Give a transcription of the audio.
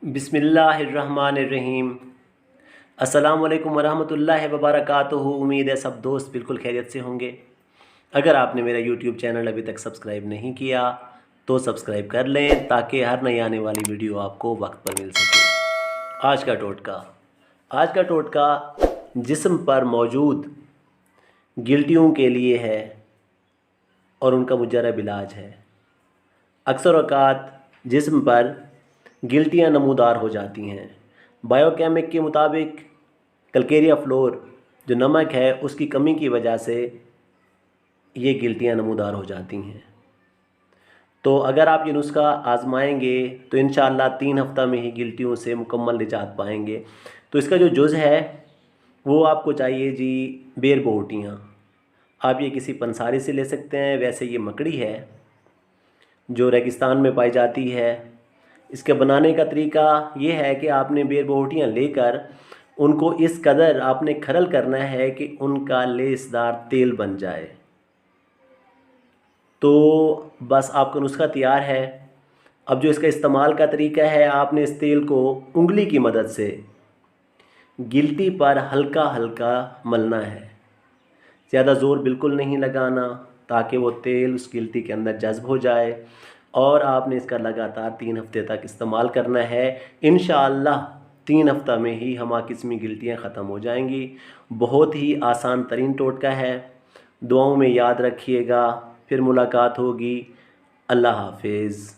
बिस्मिल्लाहिर्रहमानिर्रहीम। अस्सलामुअलैकुम वरहमतुल्लाहि वबरकातुहू। उम्मीद है सब दोस्त बिल्कुल खैरियत से होंगे। अगर आपने मेरा यूट्यूब चैनल अभी तक सब्सक्राइब नहीं किया तो सब्सक्राइब कर लें ताकि हर नई आने वाली वीडियो आपको वक्त पर मिल सके। आज का टोटका जिस्म पर मौजूद गिल्टियों के लिए है और उनका मुजर्रब इलाज है। अक्सर औक़ात जिस्म पर गिल्टियाँ नमूदार हो जाती हैं। बायोकेमिक के मुताबिक कैल्केरिया फ्लोर जो नमक है उसकी कमी की वजह से ये गिल्टियाँ नमूदार हो जाती हैं। तो अगर आप ये नुस्खा आज़माएंगे तो इंशाअल्लाह 3 हफ़्ता में ही गिल्टियों से मुकम्मल निजात पाएंगे। तो इसका जो जुज़ है वो आपको चाहिए जी बेर बोटियाँ। आप ये किसी पंसारी से ले सकते हैं। वैसे ये मकड़ी है जो रेगिस्तान में पाई जाती है। इसके बनाने का तरीका ये है कि आपने बेर बोटियाँ लेकर उनको इस कदर आपने खरल करना है कि उनका लेसदार तेल बन जाए। तो बस आपका नुस्खा तैयार है। अब जो इसका इस्तेमाल का तरीका है, आपने इस तेल को उंगली की मदद से गिल्टी पर हल्का हल्का मलना है। ज़्यादा ज़ोर बिल्कुल नहीं लगाना ताकि वो तेल उस गिल्टी के अंदर जज़्ब हो जाए। और आपने इसका लगातार 3 हफ़्ते तक इस्तेमाल करना है। इंशाअल्लाह 3 हफ़्ता में ही हमा किस्मी गिल्टियाँ ख़त्म हो जाएंगी। बहुत ही आसान तरीन टोटका है। दुआओं में याद रखिएगा। फिर मुलाकात होगी। अल्लाह हाफ़िज़।